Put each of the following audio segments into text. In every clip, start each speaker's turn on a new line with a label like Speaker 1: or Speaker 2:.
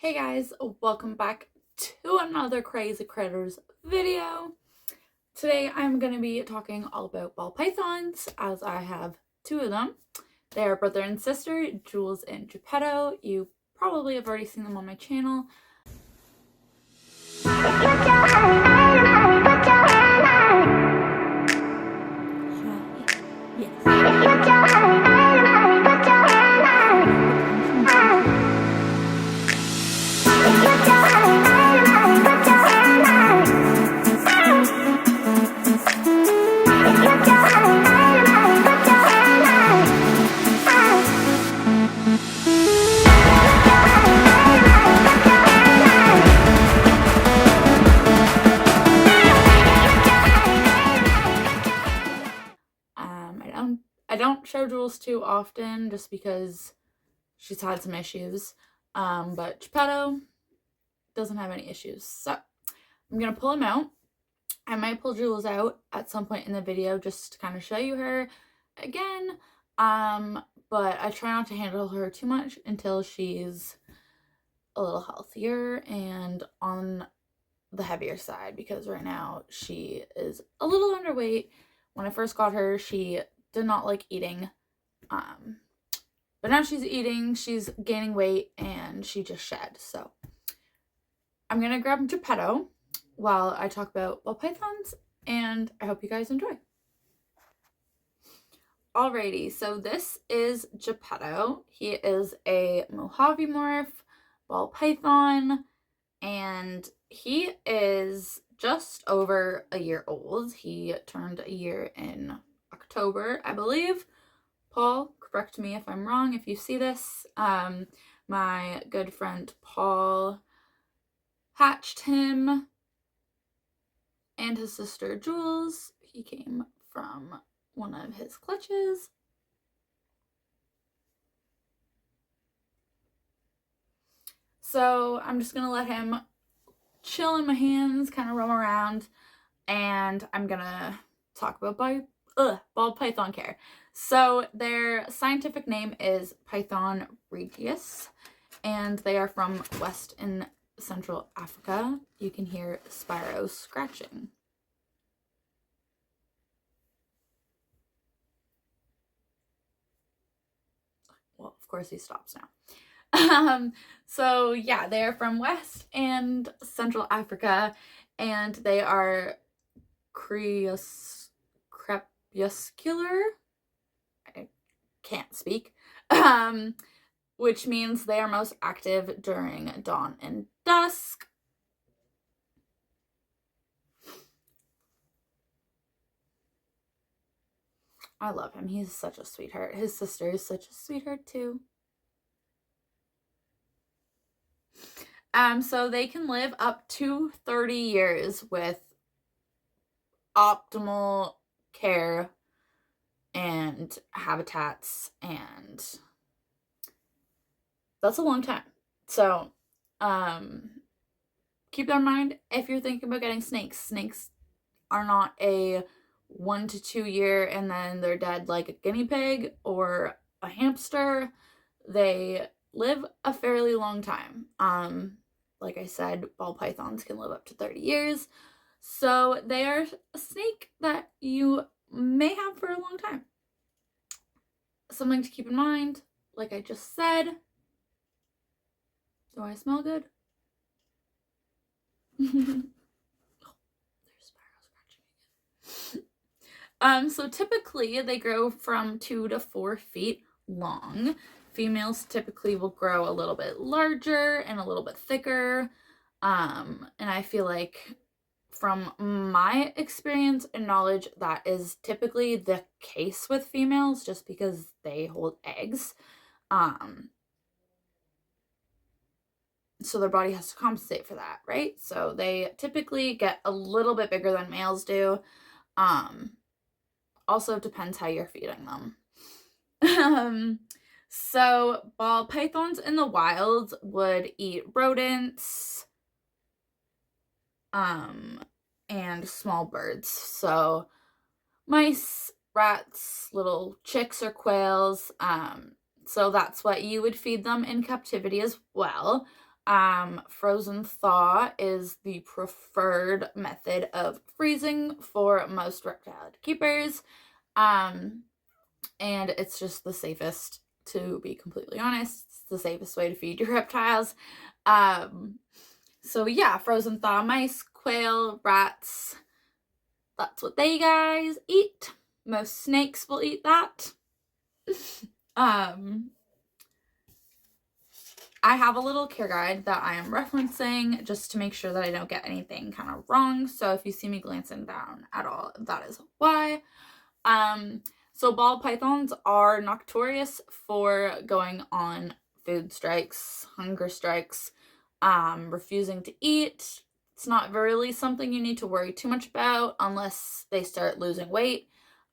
Speaker 1: Hey guys, welcome back to another Crazycritterss video. Today I'm going to be talking all about ball pythons, as I have two of them. They are brother and sister, Jules and Geppetto. You probably have already seen them on my channel. I don't show Jules too often just because she's had some issues, but Geppetto doesn't have any issues. So I'm gonna pull him out. I might pull Jules out at some point in the video just to kind of show you her again, but I try not to handle her too much until she's a little healthier and on the heavier side, because right now she is a little underweight. When I first got her, she did not like eating, but now she's eating, she's gaining weight, and she just shed. So I'm gonna grab Geppetto while I talk about ball pythons, and I hope you guys enjoy. Alrighty, so this is Geppetto. He is a Mojave morph ball python, and he is just over a year old. He turned a year in October, I believe. Paul, correct me if I'm wrong if you see this. My good friend Paul hatched him and his sister Jules. He came from one of his clutches. So I'm just gonna let him chill in my hands, kind of roam around, and I'm gonna talk about ball python care. So their scientific name is Python regius, and they are from West and Central Africa. You can hear Spyro scratching. Well, of course he stops now. So yeah, they're from West and Central Africa, and they are crepuscular. I can't speak. Which means they are most active during dawn and dusk. I love him. He's such a sweetheart. His sister is such a sweetheart too. So they can live up to 30 years with optimal care and habitats, and that's a long time. So keep that in mind if you're thinking about getting snakes. Snakes are not a 1 to 2 year and then they're dead like a guinea pig or a hamster. They live a fairly long time. Like I said, ball pythons can live up to 30 years. So they are a snake that you may have for a long time. Something to keep in mind, like I just said. Do I smell good? Oh, there's Spyro scratching again. So typically they grow from 2 to 4 feet long. Females typically will grow a little bit larger and a little bit thicker. And I feel like from my experience and knowledge, that is typically the case with females just because they hold eggs. So their body has to compensate for that, right? So they typically get a little bit bigger than males do. Also depends how you're feeding them. So ball pythons in the wild would eat rodents, and small birds. So mice, rats, little chicks or quails. So that's what you would feed them in captivity as well. Frozen thaw is the preferred method of freezing for most reptile keepers. And it's just the safest, to be completely honest. It's the safest way to feed your reptiles. So yeah, frozen thaw mice, quail, rats, that's what they guys eat. Most snakes will eat that. I have a little care guide that I am referencing just to make sure that I don't get anything kind of wrong. So if you see me glancing down at all, that is why. So ball pythons are notorious for going on food strikes, hunger strikes, refusing to eat. It's not really something you need to worry too much about unless they start losing weight.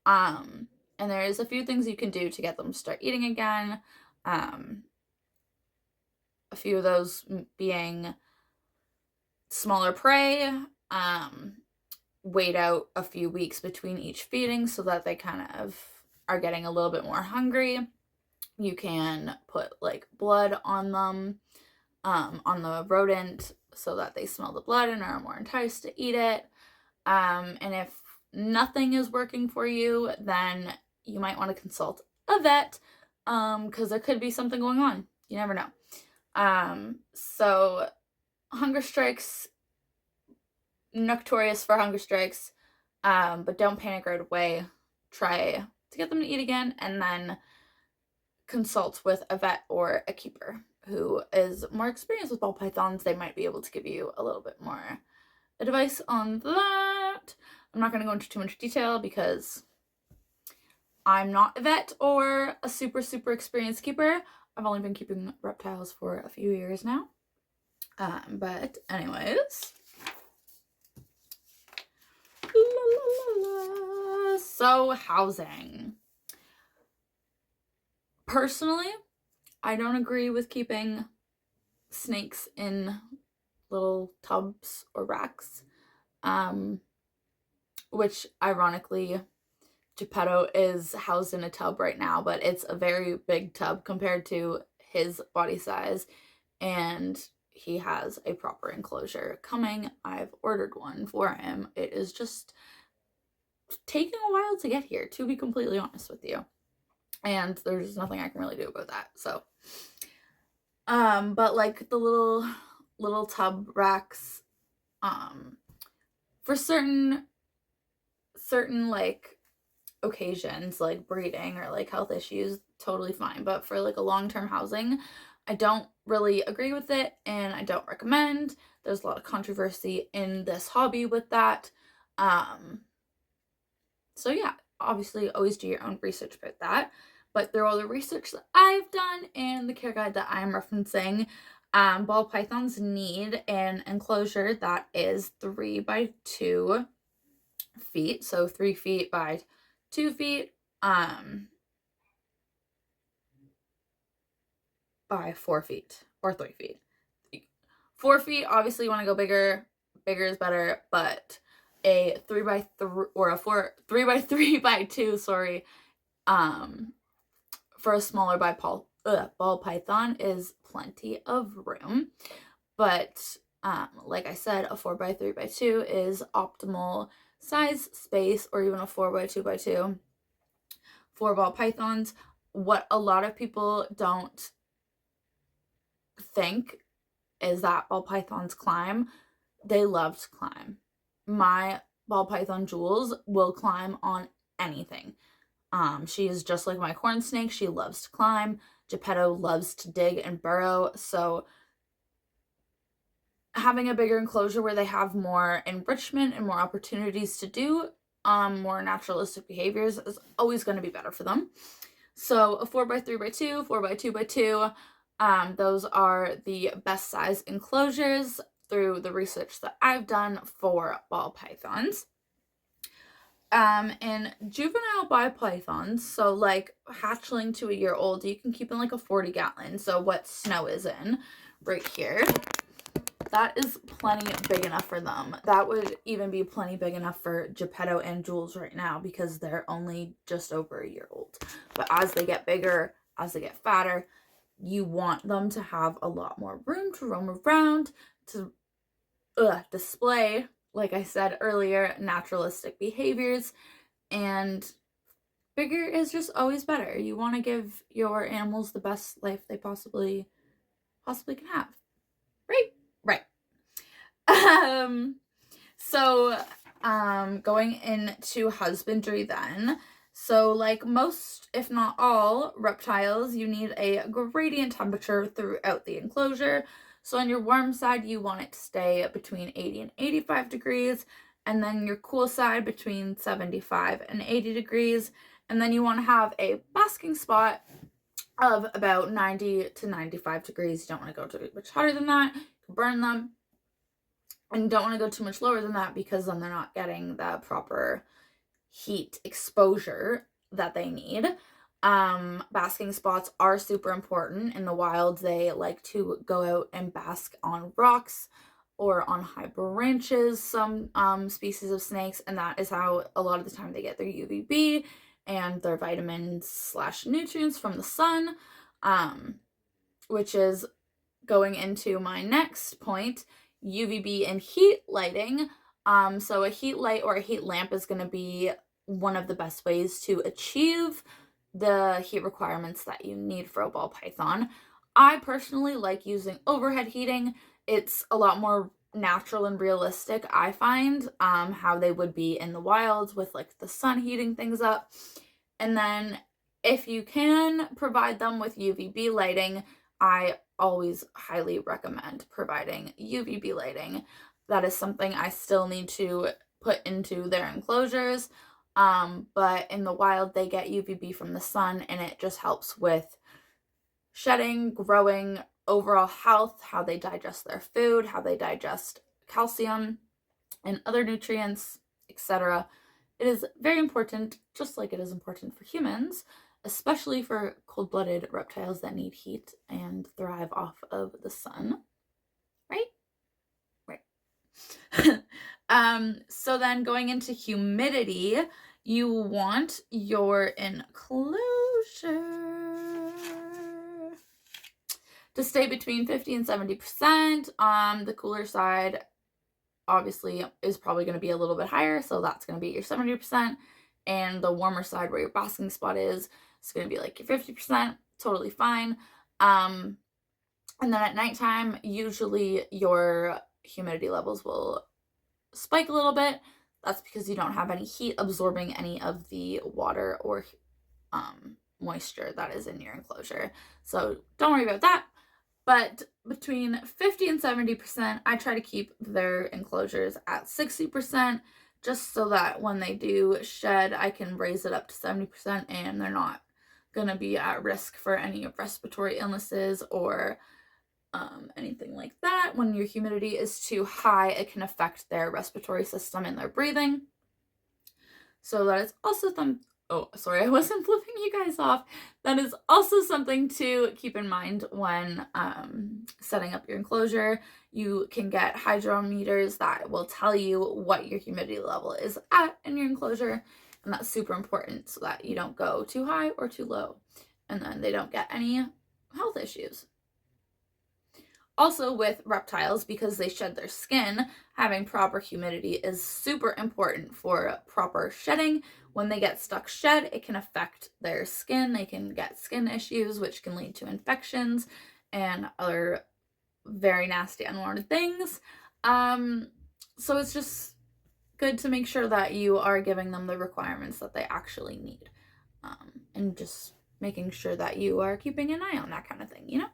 Speaker 1: And there's a few things you can do to get them to start eating again. A few of those being smaller prey, wait out a few weeks between each feeding so that they kind of are getting a little bit more hungry. You can put like blood on them, on the rodent, so that they smell the blood and are more enticed to eat it. And if nothing is working for you, then you might want to consult a vet, because there could be something going on. You never know. So hunger strikes, notorious for hunger strikes, but don't panic right away. Try to get them to eat again, and then consult with a vet or a keeper who is more experienced with ball pythons. They might be able to give you a little bit more advice on that. I'm not going to go into too much detail because I'm not a vet or a super experienced keeper. I've only been keeping reptiles for a few years now. But anyways. So housing. Personally, I don't agree with keeping snakes in little tubs or racks. Which ironically, Geppetto is housed in a tub right now, but it's a very big tub compared to his body size, and he has a proper enclosure coming. I've ordered one for him. It is just taking a while to get here, to be completely honest with you, and there's nothing I can really do about that. So but like the little tub racks, for certain like occasions, like breeding or like health issues, totally fine. But for like a long-term housing, I don't really agree with it, and I don't recommend. There's a lot of controversy in this hobby with that. So yeah, obviously always do your own research about that. But through all the research that I've done and the care guide that I'm referencing, ball pythons need an enclosure that is 3 by 2 feet. So 3 feet by 2 feet, by 4 feet or 3 feet. 4 feet, obviously you want to go bigger. Bigger is better, but a 3 by 3 or a 3 by 3 by 2, sorry, for a smaller ball python is plenty of room. But like I said, a 4 by 3 by 2 is optimal size, space, or even a 4 by 2 by 2 for ball pythons. What a lot of people don't think is that ball pythons climb. They love to climb. My ball python Jules will climb on anything. She is just like my corn snake. She loves to climb. Geppetto loves to dig and burrow. So having a bigger enclosure where they have more enrichment and more opportunities to do more naturalistic behaviors is always going to be better for them. So a 4 by 3 by 2, 4 by 2 by 2, those are the best size enclosures through the research that I've done for ball pythons. And juvenile ball pythons, so like hatchling to a year old, you can keep in like a 40 gallon. So what Snow is in right here, that is plenty big enough for them. That would even be plenty big enough for Geppetto and Jules right now because they're only just over a year old. But as they get bigger, as they get fatter, you want them to have a lot more room to roam around, to display, like I said earlier, naturalistic behaviors, and bigger is just always better. You want to give your animals the best life they possibly can have. Right? Right. Going into husbandry then. So like most, if not all, reptiles, you need a gradient temperature throughout the enclosure. So on your warm side, you want it to stay between 80 and 85 degrees, and then your cool side between 75 and 80 degrees. And then you want to have a basking spot of about 90 to 95 degrees. You don't want to go too much hotter than that. You can burn them. And you don't want to go too much lower than that because then they're not getting the proper heat exposure that they need. Basking spots are super important. In the wild, they like to go out and bask on rocks or on high branches, some species of snakes, and that is how a lot of the time they get their UVB and their vitamins / nutrients from the sun, which is going into my next point, UVB and heat lighting. So a heat light or a heat lamp is going to be one of the best ways to achieve the heat requirements that you need for a ball python. I personally like using overhead heating. It's a lot more natural and realistic, I find, how they would be in the wild with like the sun heating things up. And then if you can provide them with UVB lighting, I always highly recommend providing UVB lighting. That is something I still need to put into their enclosures. But in the wild, they get UVB from the sun, and it just helps with shedding, growing, overall health, how they digest their food, how they digest calcium and other nutrients, etc. It is very important, just like it is important for humans, especially for cold-blooded reptiles that need heat and thrive off of the sun. Right? Right. So then going into humidity, you want your enclosure to stay between 50 and 70%. The cooler side obviously is probably going to be a little bit higher, so that's going to be your 70%. And the warmer side where your basking spot is going to be like your 50%, totally fine. And then at nighttime, usually your humidity levels will spike a little bit. That's because you don't have any heat absorbing any of the water or moisture that is in your enclosure. So don't worry about that. But between 50 and 70%, I try to keep their enclosures at 60%, just so that when they do shed, I can raise it up to 70% and they're not going to be at risk for any respiratory illnesses or anything like that. When your humidity is too high, it can affect their respiratory system and their breathing. So that is also oh, sorry, I wasn't flipping you guys off. That is also something to keep in mind when setting up your enclosure. You can get hydrometers that will tell you what your humidity level is at in your enclosure, and that's super important so that you don't go too high or too low, and then they don't get any health issues. Also with reptiles, because they shed their skin, having proper humidity is super important for proper shedding. When they get stuck shed, it can affect their skin. They can get skin issues, which can lead to infections and other very nasty, unwanted things. So it's just good to make sure that you are giving them the requirements that they actually need. And just making sure that you are keeping an eye on that kind of thing, you know?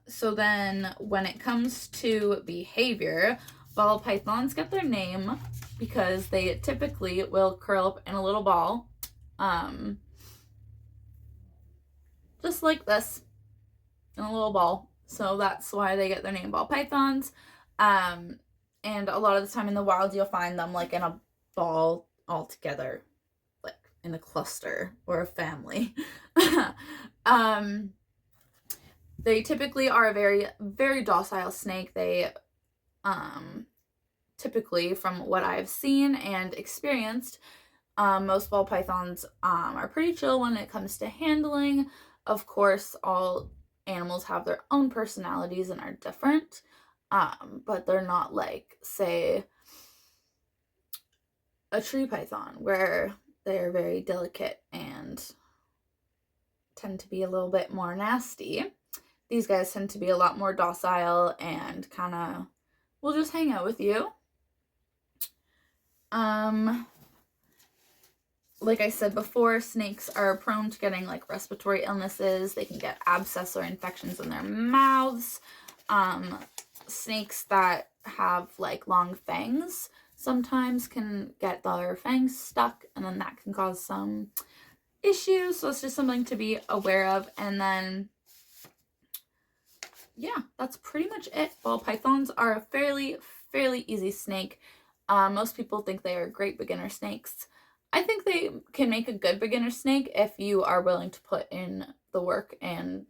Speaker 1: So then when it comes to behavior, ball pythons get their name because they typically will curl up in a little ball, just like this, in a little ball. So that's why they get their name, ball pythons. And a lot of the time in the wild, you'll find them like in a ball all together, like in a cluster or a family. They typically are a very, very docile snake. They typically, from what I've seen and experienced, most ball pythons are pretty chill when it comes to handling. Of course, all animals have their own personalities and are different, but they're not like, say, a tree python where they're very delicate and tend to be a little bit more nasty. These guys tend to be a lot more docile and kind of will just hang out with you. Like I said before, snakes are prone to getting like respiratory illnesses. They can get abscess or infections in their mouths. Snakes that have like long fangs sometimes can get their fangs stuck, and then that can cause some issues. So it's just something to be aware of. And then, yeah, that's pretty much it. Ball pythons are a fairly easy snake. Most people think they are great beginner snakes. I think they can make a good beginner snake if you are willing to put in the work and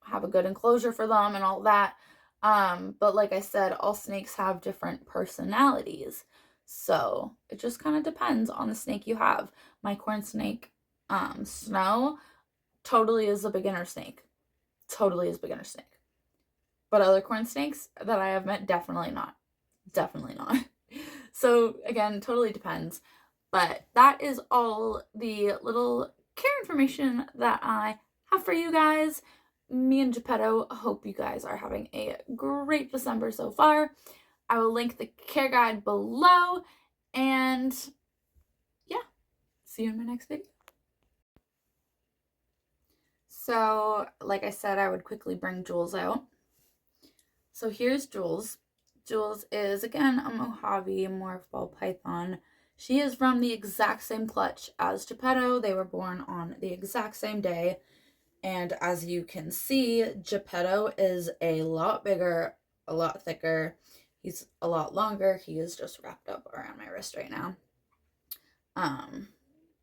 Speaker 1: have a good enclosure for them and all that. But like I said, all snakes have different personalities. So it just kind of depends on the snake you have. My corn snake, Snow, totally is a beginner snake. Totally is a beginner snake. But other corn snakes that I have met, definitely not. Definitely not. So again, totally depends. But that is all the little care information that I have for you guys. Me and Geppetto hope you guys are having a great December so far. I will link the care guide below. And yeah, see you in my next video. So, like I said, I would quickly bring Jules out. So here's Jules. Jules is, again, a Mojave morph ball python. She is from the exact same clutch as Geppetto. They were born on the exact same day. And as you can see, Geppetto is a lot bigger, a lot thicker. He's a lot longer. He is just wrapped up around my wrist right now.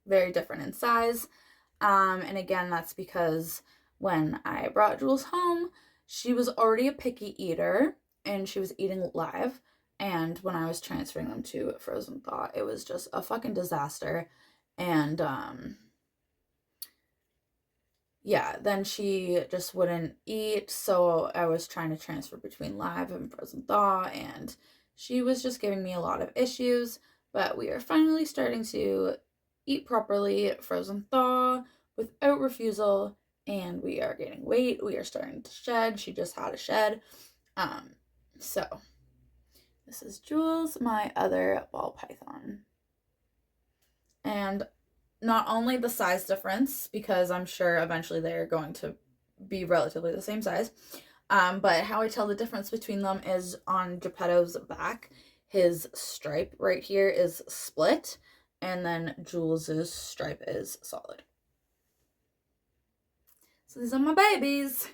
Speaker 1: Very different in size. And again, that's because when I brought Jules home, she was already a picky eater and she was eating live. And when I was transferring them to frozen thaw, it was just a fucking disaster. And yeah, then she just wouldn't eat. So I was trying to transfer between live and frozen thaw, and she was just giving me a lot of issues. But we are finally starting to eat properly, frozen thaw, without refusal, and we are gaining weight. We are starting to shed. She just had a shed. So this is Jules, my other ball python. And not only the size difference, because I'm sure eventually they're going to be relatively the same size, but how I tell the difference between them is on Geppetto's back. His stripe right here is split, and then Jules's stripe is solid. So these are my babies.